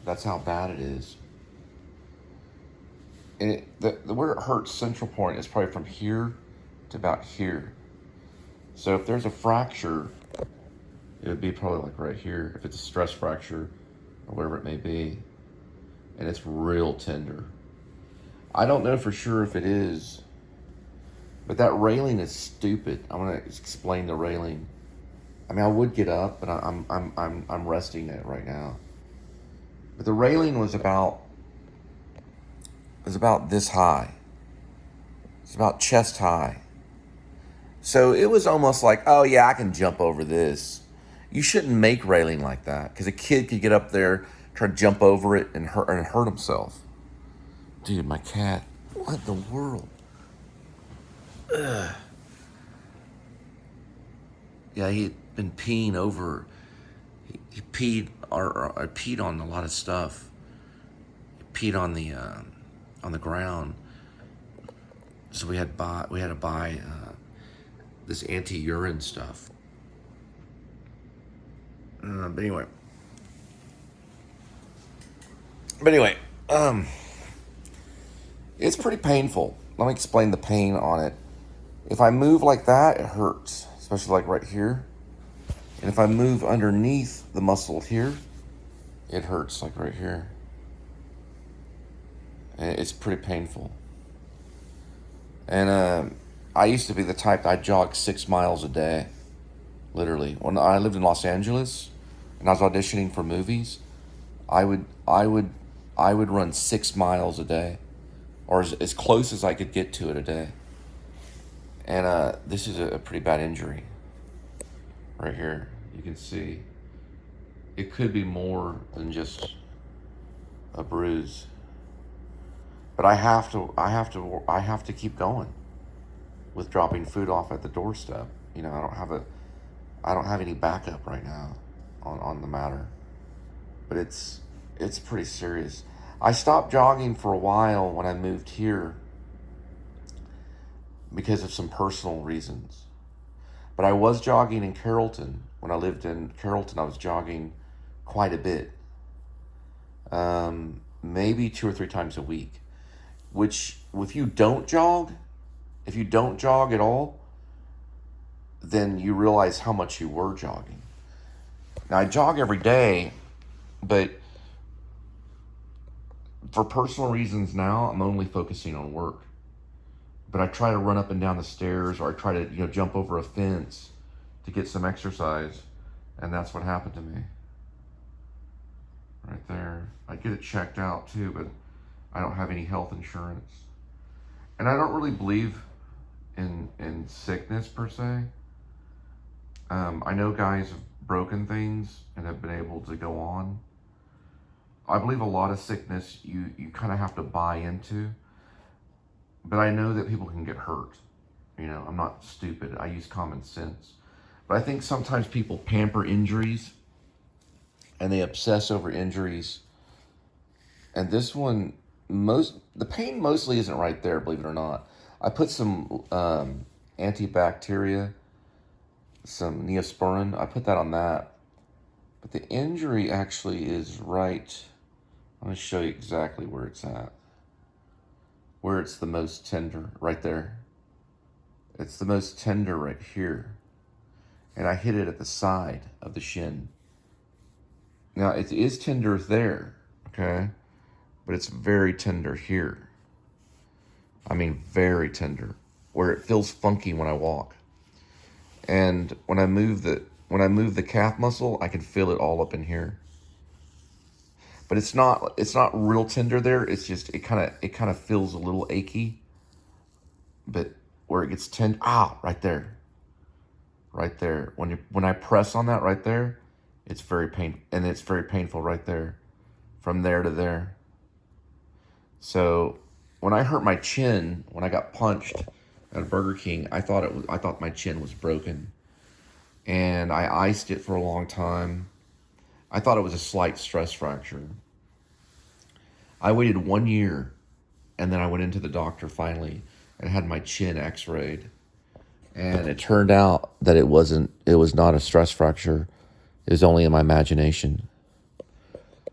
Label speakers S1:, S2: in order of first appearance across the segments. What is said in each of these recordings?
S1: That's how bad it is. And where it hurts, central point, is probably from here to about here. So if there's a fracture, it would be probably like right here, if it's a stress fracture or whatever it may be. And it's real tender. I don't know for sure if it is, but that railing is stupid. I'm gonna explain the railing. I mean, I would get up, but I'm resting it right now. But the railing was about this high. It's about chest high. So it was almost like, oh yeah, I can jump over this. You shouldn't make railing like that, because a kid could get up there, try to jump over it and hurt himself. Dude, my cat. What in the world? Ugh. Yeah, he had been peeing over. He peed or peed on a lot of stuff. He peed on the ground. So we had to buy this anti-urine stuff. But anyway, it's pretty painful. Let me explain the pain on it. If I move like that, it hurts, especially like right here. And if I move underneath the muscle here, it hurts like right here. And it's pretty painful. And I used to be the type that I'd jog 6 miles a day, literally. When I lived in Los Angeles and I was auditioning for movies, I would run 6 miles a day, or as close as I could get to it a day. And this is a pretty bad injury right here. You can see it could be more than just a bruise, but I have to keep going with dropping food off at the doorstep. You know, I don't have any backup right now on the matter, but it's pretty serious. I stopped jogging for a while when I moved here because of some personal reasons. But I was jogging in Carrollton. When I lived in Carrollton, I was jogging quite a bit. Maybe 2 or 3 times a week. Which, if you don't jog at all, then you realize how much you were jogging. Now, I jog every day, but for personal reasons now, I'm only focusing on work. But I try to run up and down the stairs, or I try to, jump over a fence to get some exercise, and that's what happened to me. Right there. I get it checked out too, but I don't have any health insurance. And I don't really believe in sickness per se. I know guys have broken things and have been able to go on. I believe a lot of sickness you kind of have to buy into. But I know that people can get hurt. I'm not stupid. I use common sense. But I think sometimes people pamper injuries and they obsess over injuries. And this one, the pain mostly isn't right there, believe it or not. I put some antibacteria, some Neosporin. I put that on that. But the injury actually is right. I'm going to show you exactly where it's at. Where it's the most tender, right there. It's the most tender right here. And I hit it at the side of the shin. Now, it is tender there, okay? But it's very tender here. I mean, very tender. Where it feels funky when I walk. And when I move the calf muscle, I can feel it all up in here. But it's not real tender there. It's just it kind of feels a little achy. But where it gets tender, right there. Right there. When I press on that right there, it's very painful right there. From there to there. So when I hurt my chin, when I got punched at Burger King, I thought my chin was broken. And I iced it for a long time. I thought it was a slight stress fracture. I waited 1 year, and then I went into the doctor finally and had my chin x-rayed. And it turned out that it was not a stress fracture. It was only in my imagination.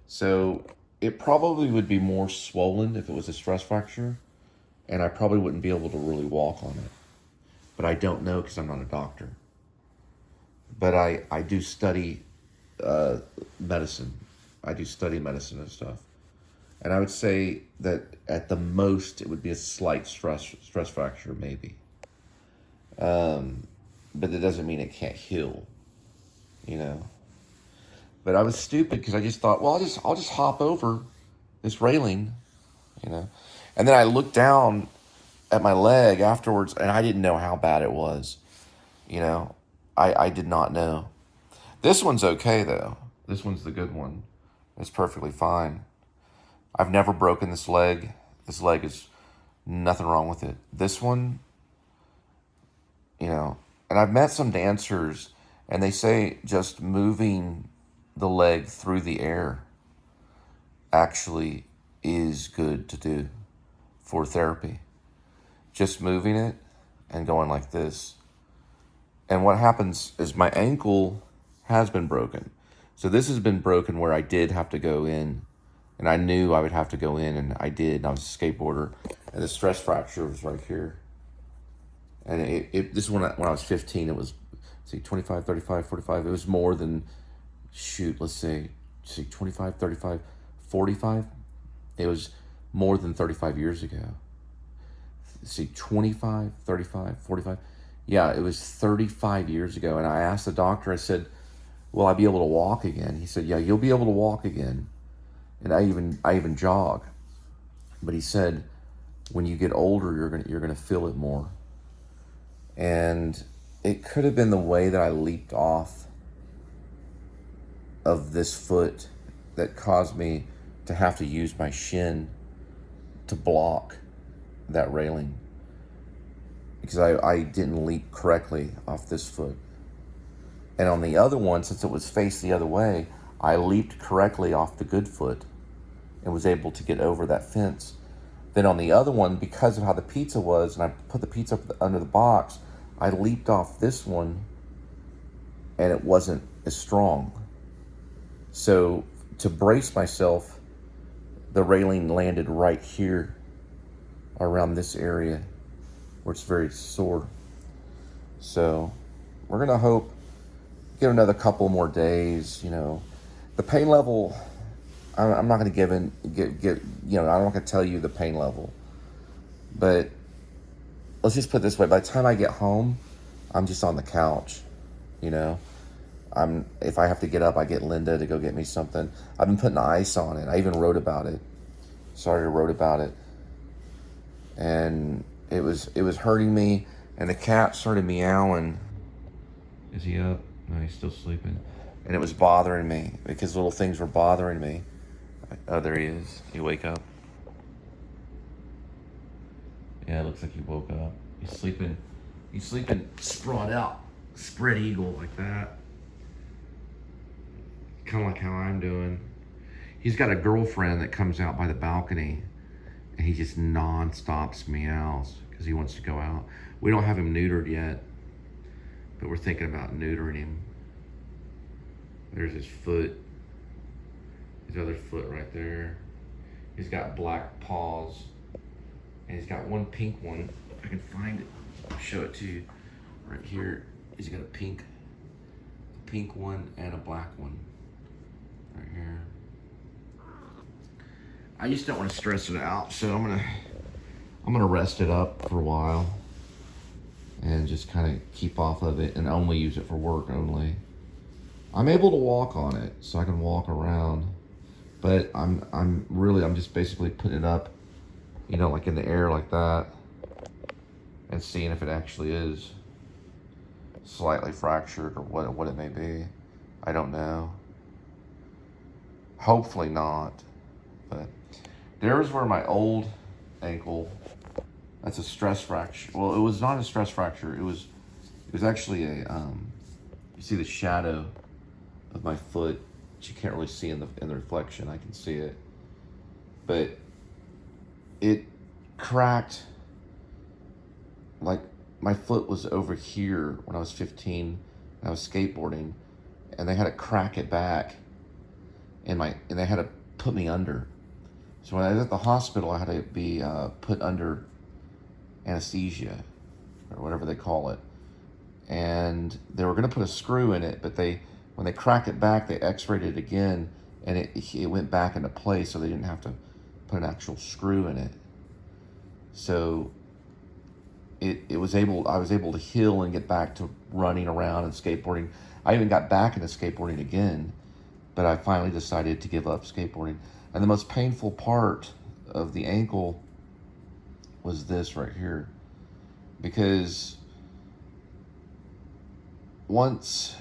S1: So it probably would be more swollen if it was a stress fracture, and I probably wouldn't be able to really walk on it. But I don't know because I'm not a doctor. But I do study medicine. I do study medicine and stuff. And I would say that at the most, it would be a slight stress fracture, maybe. But that doesn't mean it can't heal, you know. But I was stupid because I just thought, well, I'll just hop over this railing, you know. And then I looked down at my leg afterwards, and I didn't know how bad it was, you know. I did not know. This one's okay though. This one's the good one. It's perfectly fine. I've never broken this leg. This leg is nothing wrong with it. This one, you know, and I've met some dancers and they say just moving the leg through the air actually is good to do for therapy. Just moving it and going like this. And what happens is my ankle has been broken. So this has been broken where I did have to go in. And I knew I would have to go in, and I did. And I was a skateboarder. And the stress fracture was right here. And this is when I was 15. It was, 25, 35, 45. It was more than, let's say 25, 35, 45. It was more than 35 years ago. 25, 35, 45. Yeah, it was 35 years ago. And I asked the doctor, I said, will I be able to walk again? He said, yeah, you'll be able to walk again. And I even jog. But he said, when you get older, you're gonna feel it more. And it could have been the way that I leaped off of this foot that caused me to have to use my shin to block that railing. Because I didn't leap correctly off this foot. And on the other one, since it was faced the other way, I leaped correctly off the good foot and was able to get over that fence. Then on the other one, because of how the pizza was, and I put the pizza up under the box, I leaped off this one and it wasn't as strong. So to brace myself, the railing landed right here around this area where it's very sore. So we're gonna hope, give another couple more days, you know. The pain level, I'm not going to I'm not going to tell you the pain level. But let's just put it this way. By the time I get home, I'm just on the couch, you know. If I have to get up, I get Linda to go get me something. I've been putting ice on it. I even wrote about it. Sorry, I wrote about it. And it was hurting me, and the cat started meowing. Is he up? No, he's still sleeping. And it was bothering me because little things were bothering me. Oh, there he is. You wake up. Yeah, it looks like he woke up. He's sleeping sprawled out, spread eagle like that. Kind of like how I'm doing. He's got a girlfriend that comes out by the balcony and he just non-stop meows because he wants to go out. We don't have him neutered yet, but we're thinking about neutering him. There's his foot. His other foot right there. He's got black paws. And he's got one pink one. If I can find it, I'll show it to you. Right here, he's got a pink one and a black one. Right here. I just don't want to stress it out, so I'm gonna rest it up for a while and just kind of keep off of it and only use it for work only. I'm able to walk on it, so I can walk around. But I'm just basically putting it up, you know, like in the air like that, and seeing if it actually is slightly fractured or what it may be. I don't know. Hopefully not. But there's where my old ankle, that's a stress fracture. Well, it was not a stress fracture. It was actually a you see the shadow of my foot. You can't really see in the reflection. I can see it, but it cracked. Like my foot was over here when I was 15 and I was skateboarding, and they had to crack it back and they had to put me under So when I was at the hospital, I had to be put under anesthesia, or whatever they call it. And they were going to put a screw in it, but when they cracked it back, they x-rayed it again, and it went back into place, so they didn't have to put an actual screw in it. So I was able to heal and get back to running around and skateboarding. I even got back into skateboarding again, but I finally decided to give up skateboarding. And the most painful part of the ankle was this right here, because once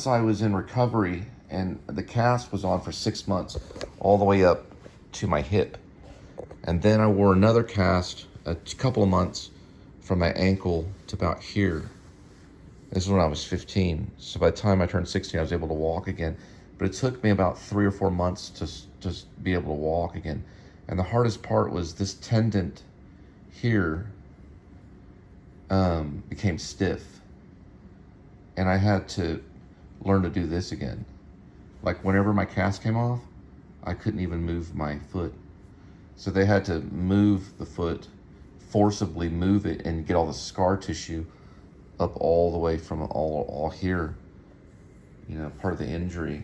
S1: I was in recovery, and the cast was on for 6 months, all the way up to my hip. And then I wore another cast a couple of months from my ankle to about here. This is when I was 15. So by the time I turned 16, I was able to walk again. But it took me about 3 or 4 months to just be able to walk again. And the hardest part was this tendon here became stiff. And I had to learn to do this again. Like whenever my cast came off, I couldn't even move my foot. So they had to move the foot, forcibly move it, and get all the scar tissue up all the way from all here, part of the injury.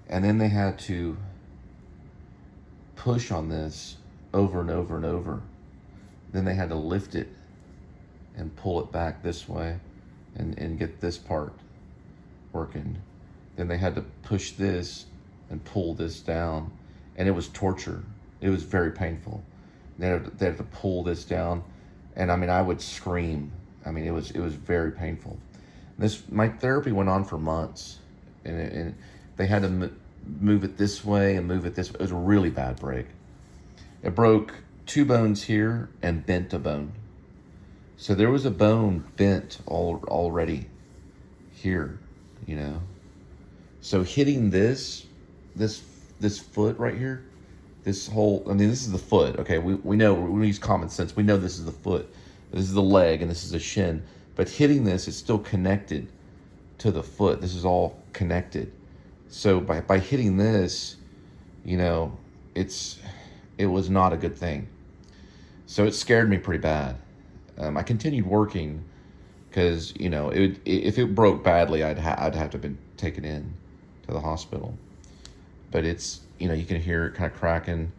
S1: And then they had to push on this over and over and over. Then they had to lift it and pull it back this way and get this part working. Then they had to push this and pull this down, and it was torture. It was very painful. They had to pull this down, and I would scream. It was very painful. My therapy went on for months, and they had to move it this way and move it this way. It was a really bad break. It broke 2 bones here and bent a bone. So there was a bone bent already here, So hitting this foot right here, this whole, this is the foot, okay? We know, we use common sense. We know this is the foot, this is the leg, and this is the shin. But hitting this is still connected to the foot. This is all connected. So by hitting this, it was not a good thing. So it scared me pretty bad. I continued working because, if it broke badly, I'd have to have been taken in to the hospital. But it's, you can hear it kind of cracking,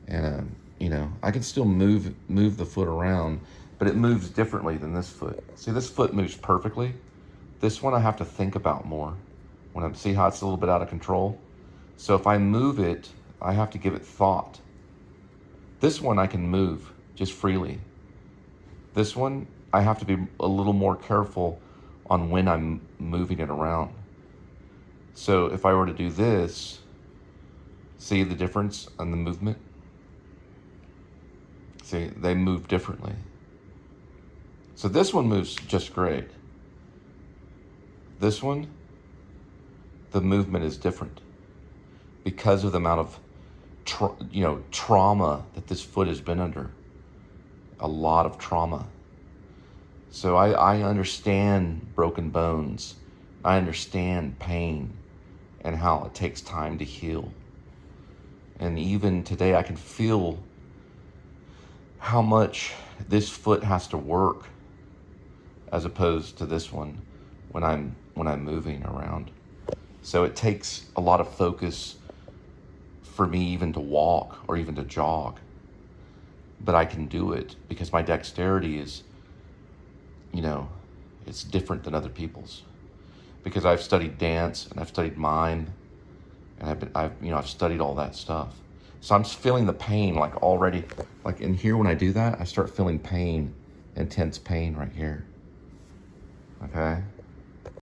S1: and I can still move the foot around, but it moves differently than this foot. See, this foot moves perfectly. This one I have to think about more. See how it's a little bit out of control? So if I move it, I have to give it thought. This one I can move just freely. This one, I have to be a little more careful on when I'm moving it around. So if I were to do this, see the difference in the movement? See, they move differently. So this one moves just great. This one, the movement is different because of the amount of trauma that this foot has been under. A lot of trauma. So I understand broken bones. I understand pain and how it takes time to heal. And even today I can feel how much this foot has to work as opposed to this one when I'm moving around. So it takes a lot of focus for me even to walk or even to jog. But I can do it because my dexterity is, it's different than other people's. Because I've studied dance and I've studied mime, and I've studied all that stuff. So I'm feeling the pain already, in here when I do that, I start feeling pain, intense pain right here. Okay?